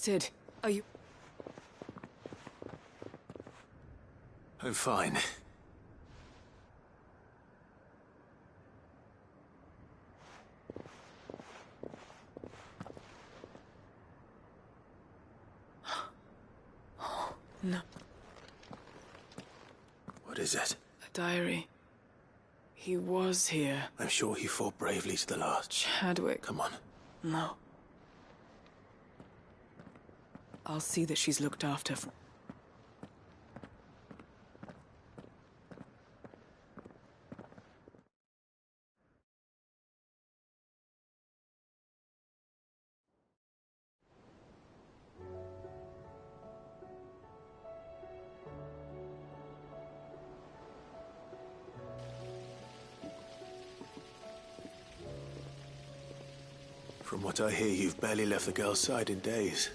Sid, are you... I'm fine. No. What is it? A diary. He was here. I'm sure he fought bravely to the last. Chadwick. Come on. No. I'll see that she's looked after. From what I hear, you've barely left the girl's side in days.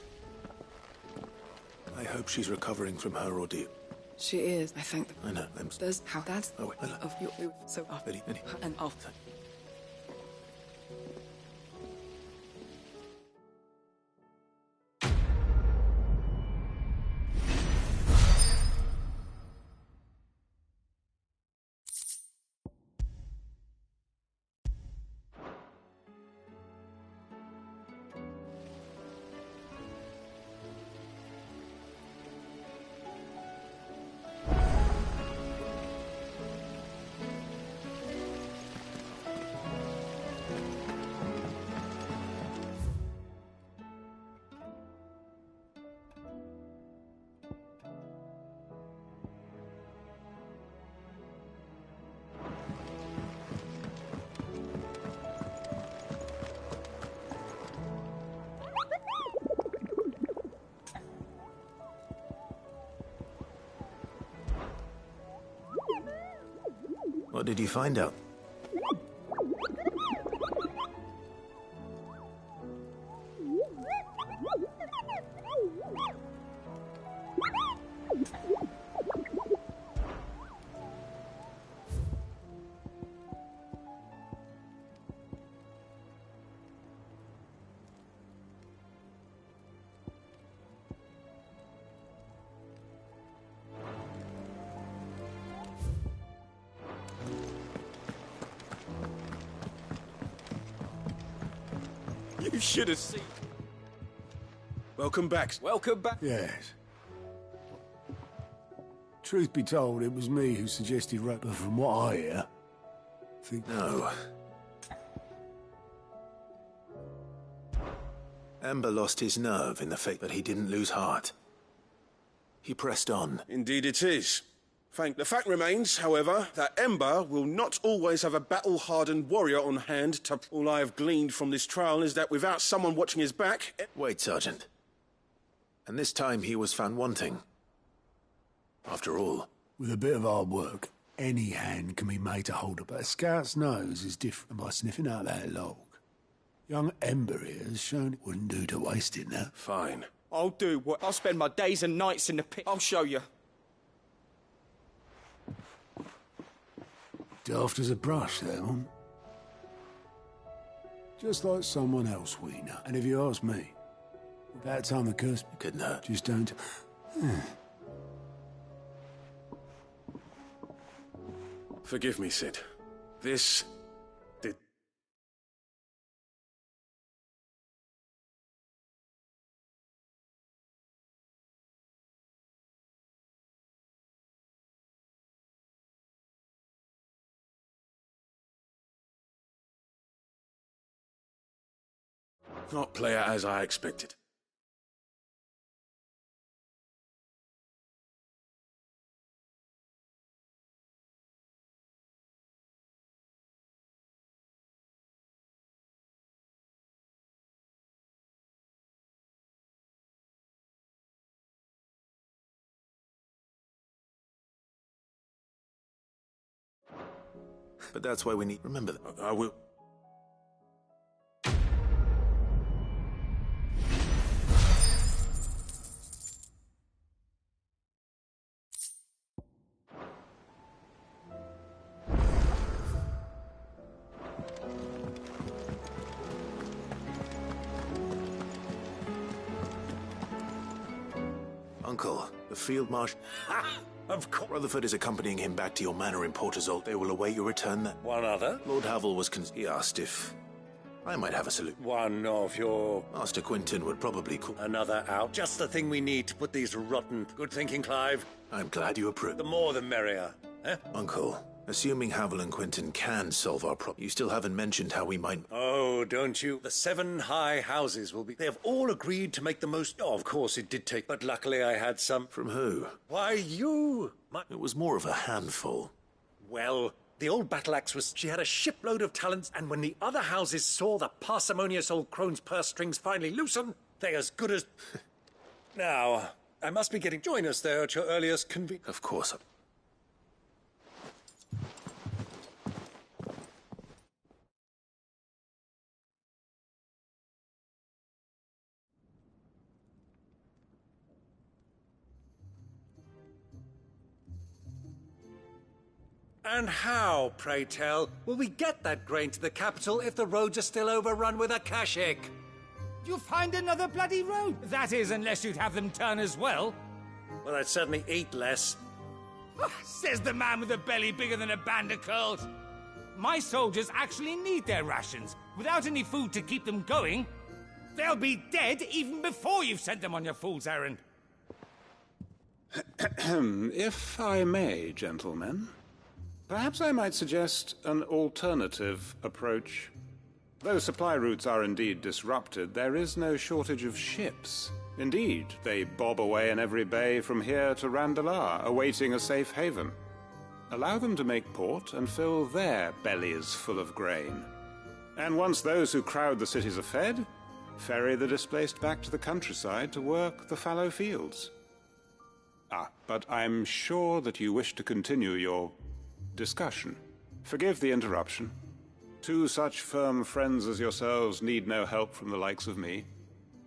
I hope she's recovering from her ordeal. She is, I think. I know, There's how that's... Oh, wait, of you so off. Eddie. And off. What did you find out? You should have seen. Welcome back. Welcome back. Yes. Truth be told, it was me who suggested rape, but from what I hear, I think... No. Amber lost his nerve in the fate, but he didn't lose heart. He pressed on. Indeed it is. The fact remains, however, that Ember will not always have a battle-hardened warrior on hand to... All I have gleaned from this trial is that without someone watching his back... Wait, Sergeant. And this time he was found wanting. After all... With a bit of hard work, any hand can be made to hold it, but a scout's nose is different by sniffing out that log. Young Ember here has shown it wouldn't do to waste it now. Fine. I'll do what... I'll spend my days and nights in the pit. I'll show you. Daft as a brush, that one. Just like someone else we know. And if you ask me, about time the curse couldn't hurt. Just don't... Forgive me, Sid. This... did... not play out as I expected. But that's why we need... Remember that. I will... Uncle, the Field Marshal... Of course. Rutherford is accompanying him back to your manor in Portersol. They will await your return there. One other? Lord Havel was he asked if I might have a salute. One of your... Master Quinton would probably call... Another out. Just the thing we need to put these rotten... Good thinking, Clive. I'm glad you approve. The more the merrier. Eh? Uncle, assuming Havel and Quinton can solve our problem, you still haven't mentioned how we might... Oh, don't you? The 7 high houses will be... They have all agreed to make the most... Oh, of course, it did take... But luckily I had some... From who? Why, you... It was more of a handful. Well, the old battle-axe was... She had a shipload of talents, and when the other houses saw the parsimonious old crone's purse strings finally loosen, they as good as... Now, I must be getting... Join us there at your earliest convenience. Of course. And how, pray tell, will we get that grain to the capital if the roads are still overrun with akashic? You'll find another bloody road. That is, unless you'd have them turn as well. Well, I'd certainly eat less. Says the man with a belly bigger than a band of curls. My soldiers actually need their rations. Without any food to keep them going, they'll be dead even before you've sent them on your fool's errand. If I may, gentlemen, perhaps I might suggest an alternative approach. Though supply routes are indeed disrupted, there is no shortage of ships. Indeed, they bob away in every bay from here to Randalar, awaiting a safe haven. Allow them to make port and fill their bellies full of grain. And once those who crowd the cities are fed, ferry the displaced back to the countryside to work the fallow fields. But I'm sure that you wish to continue your discussion. Forgive the interruption. 2 such firm friends as yourselves need no help from the likes of me.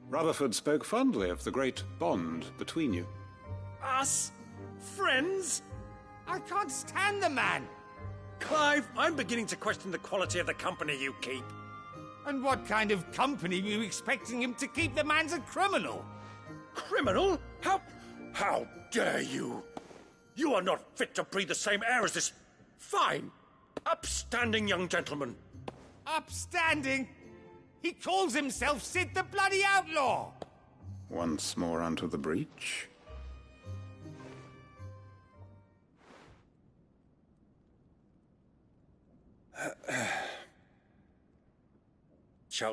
Rutherford spoke fondly of the great bond between you. Us? Friends? I can't stand the man. Clive, I'm beginning to question the quality of the company you keep. And what kind of company were you expecting him to keep? The man's a criminal. Criminal? How dare you? You are not fit to breathe the same air as this fine, upstanding young gentleman. Upstanding? He calls himself Sid the bloody outlaw. Once more onto the breach.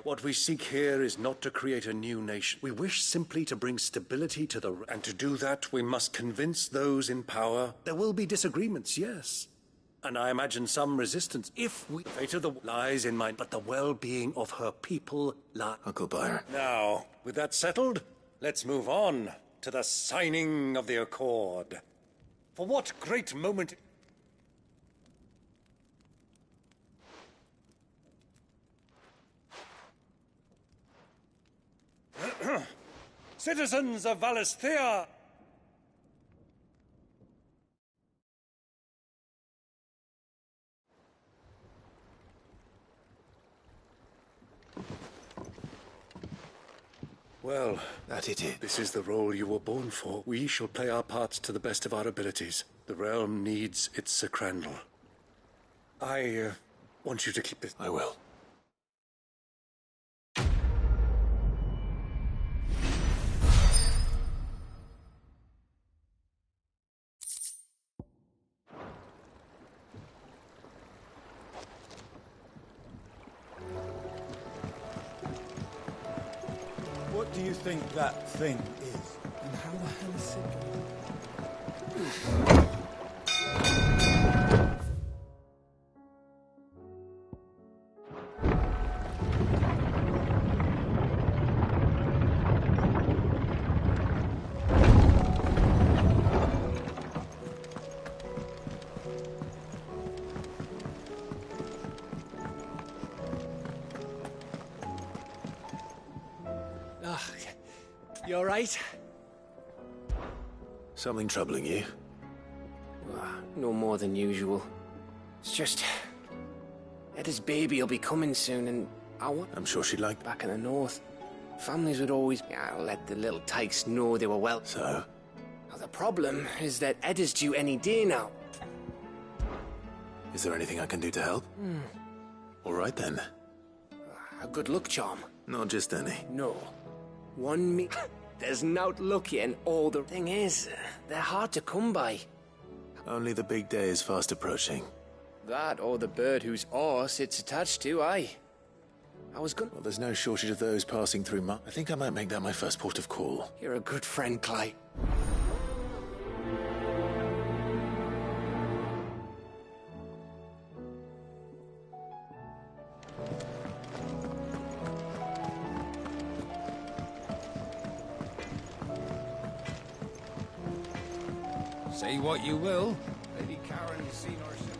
What we seek here is not to create a new nation. We wish simply to bring stability to the... And to do that, we must convince those in power. There will be disagreements, yes. And I imagine some resistance. If we... Fate of the lies in mind, but the well-being of her people lies... Uncle Byron. Now, with that settled, let's move on to the signing of the accord. For what great moment... Citizens of Valisthea! Well, That it is. this is the role you were born for. We shall play our parts to the best of our abilities. The realm needs its Sacrandal. I want you to keep this... I will. What do you think that thing is? And how the hell is it? You all right? Something troubling you? No more than usual. It's just... Edda's baby will be coming soon, and I want... I'm sure she'd like... Back in the north, families would always let the little tykes know they were well... So? The problem is that Ed is due any day now. Is there anything I can do to help? All right then. A good luck charm. Not just any. No. One me... There's nought lucky and all the... Thing is, they're hard to come by. Only the big day is fast approaching. That or the bird whose oar sits attached to, aye. I was gonna... Well, there's no shortage of those passing through my... I think I might make that my first port of call. You're a good friend, Clyde. Say what you will, Lady Karen has seen herself.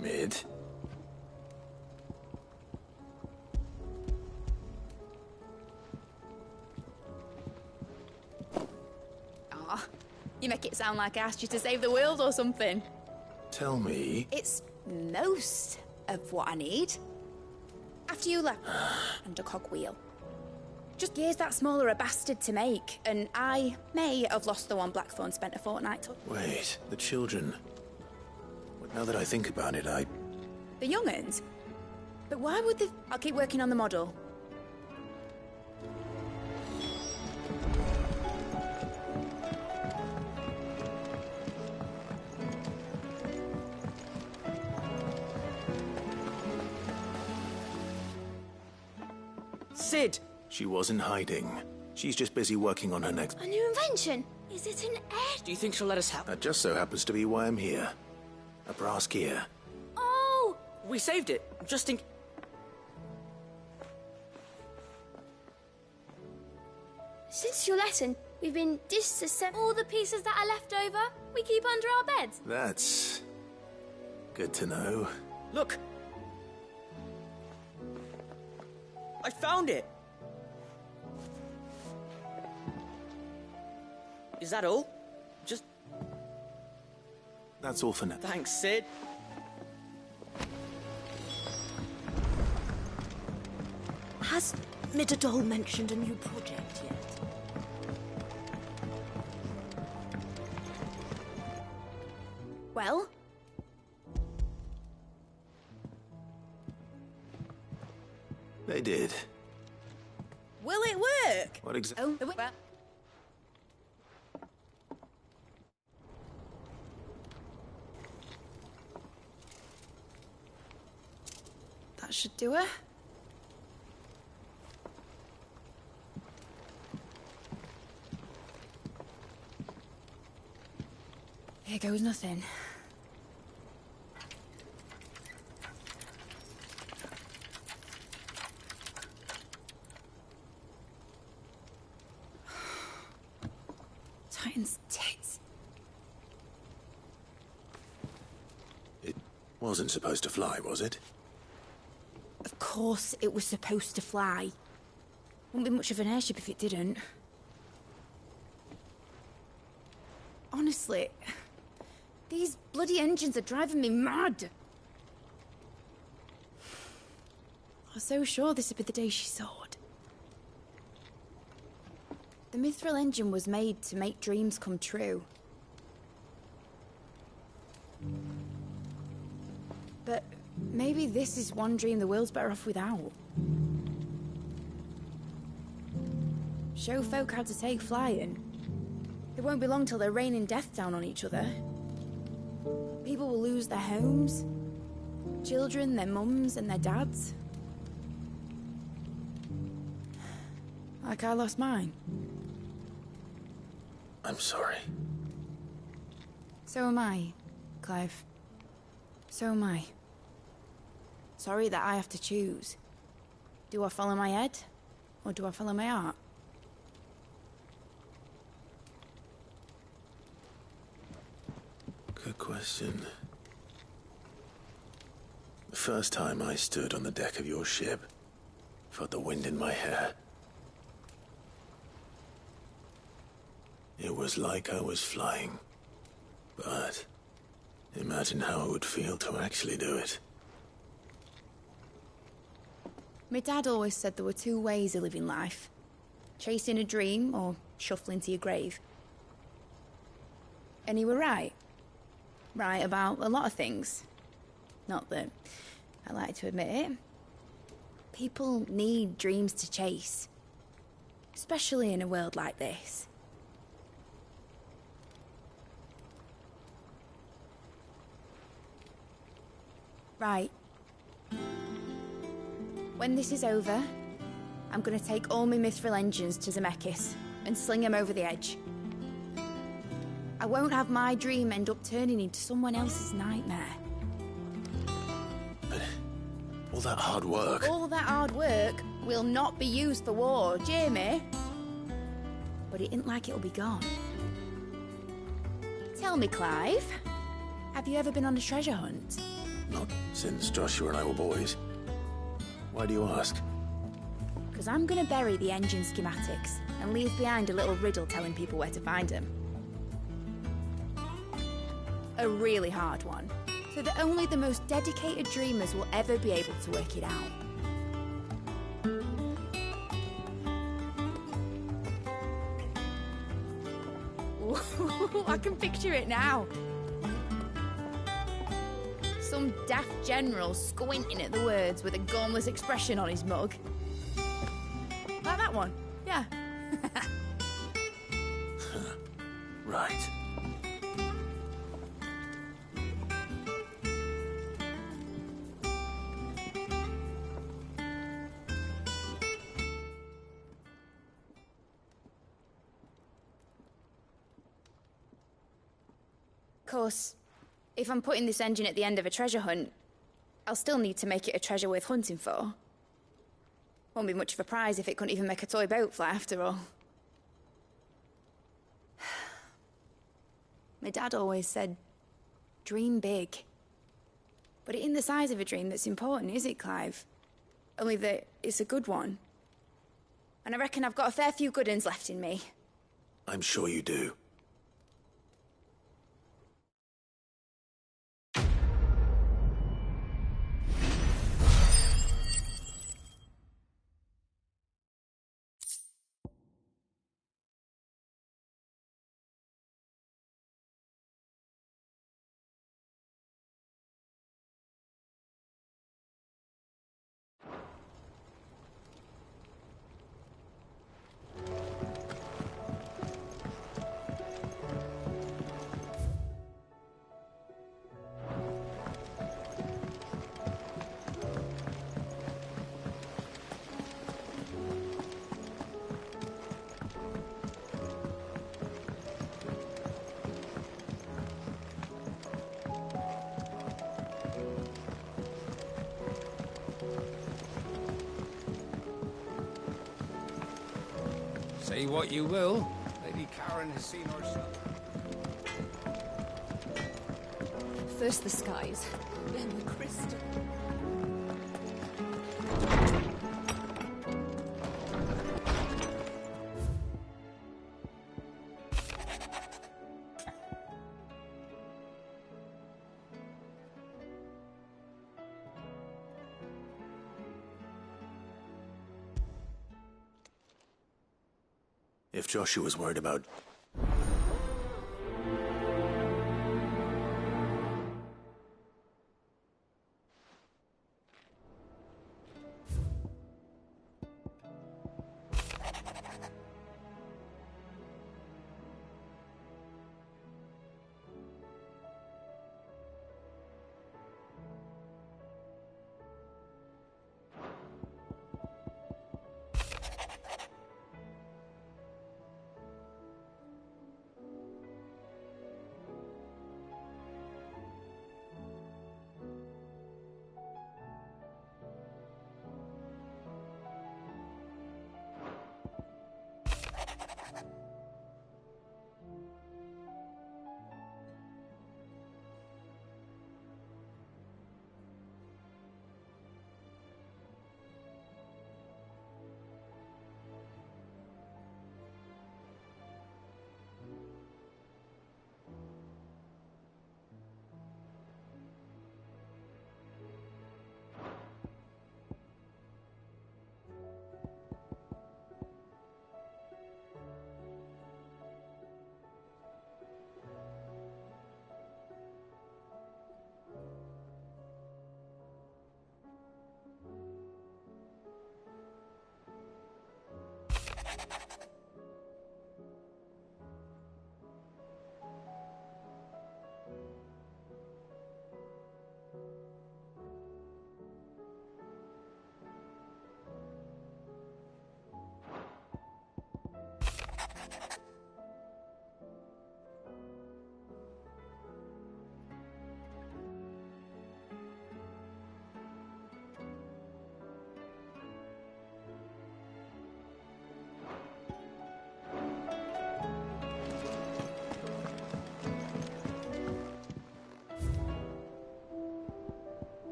Mid. Aw, you make it sound like I asked you to save the world or something. Tell me. It's most of what I need. After you left, and a cogwheel. Just gears that smaller a bastard to make, and I may have lost the one Blackthorn spent a fortnight to. Wait, the children. But now that I think about it, The young'uns? But why would they... I'll keep working on the model. Sid! She wasn't hiding. She's just busy working on her next... A new invention? Is it an egg? Do you think she'll let us help? That just so happens to be why I'm here. A brass gear. Oh! We saved it, just in... Since your lesson, we've been disassembling all the pieces that are left over. We keep under our beds. That's... good to know. Look! I found it! Is that all? Just... That's all for now. Thanks, Sid. Has Midadol mentioned a new project yet? Well? They did. Will it work? What exactly? Oh, well... That should do her. Here goes nothing. Titan's tits. It wasn't supposed to fly, was it? Of course it was supposed to fly. Wouldn't be much of an airship if it didn't. Honestly, these bloody engines are driving me mad. I was so sure this would be the day she soared. The Mithril engine was made to make dreams come true. But maybe this is one dream the world's better off without. Show folk how to take flying. It won't be long till they're raining death down on each other. People will lose their homes. Children, their mums and their dads. Like I lost mine. I'm sorry. So am I, Clive. So am I. Sorry that I have to choose. Do I follow my head, or do I follow my heart? Good question. The first time I stood on the deck of your ship, felt the wind in my hair. It was like I was flying. But imagine how it would feel to actually do it. My dad always said there were two ways of living life. Chasing a dream or shuffling to your grave. And he were right. Right about a lot of things. Not that I like to admit it. People need dreams to chase. Especially in a world like this. Right. When this is over, I'm gonna take all my mithril engines to Zemeckis and sling them over the edge. I won't have my dream end up turning into someone else's nightmare. But all that hard work... All that hard work will not be used for war, Jamie. But it ain't like it'll be gone. Tell me, Clive, have you ever been on a treasure hunt? Not since Joshua and I were boys. Why do you ask? Because I'm gonna bury the engine schematics and leave behind a little riddle telling people where to find them. A really hard one, so that only the most dedicated dreamers will ever be able to work it out. Ooh, I can picture it now. Some daft general squinting at the words with a gormless expression on his mug. Like that one, yeah. Right. Of course, if I'm putting this engine at the end of a treasure hunt, I'll still need to make it a treasure worth hunting for. Won't be much of a prize if it couldn't even make a toy boat fly after all. My dad always said, dream big. But it ain't the size of a dream that's important, is it, Clive? Only that it's a good one. And I reckon I've got a fair few good uns left in me. I'm sure you do. Say what you will, Lady Karen has seen herself. First the skies, then the crystal. If Joshua was worried about...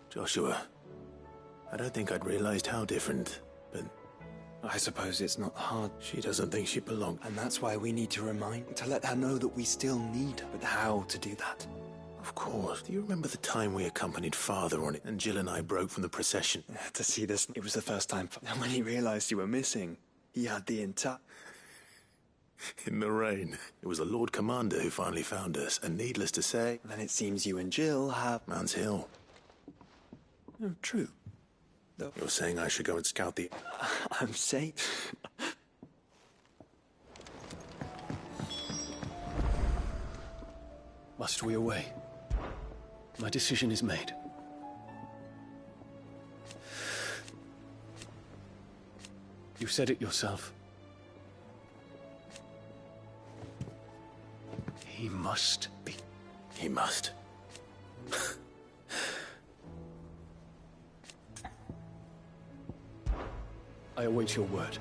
Joshua, I don't think I'd realized how different, but I suppose it's not hard. she doesn't think she belongs. And that's why we need to let her know that we still need her. But how to do that? Of course. Do you remember the time we accompanied Father on it and Jill and I broke from the procession? To see this, it was the first time. And when he realized you were missing, he had the entire... In the rain. It was the Lord Commander who finally found us, and needless to say... Then it seems you and Jill have... Mount's Hill. Oh, true. Though you're saying I should go and scout the... I'm saying... Must we away? My decision is made. You said it yourself. He must be. He must. I await your word.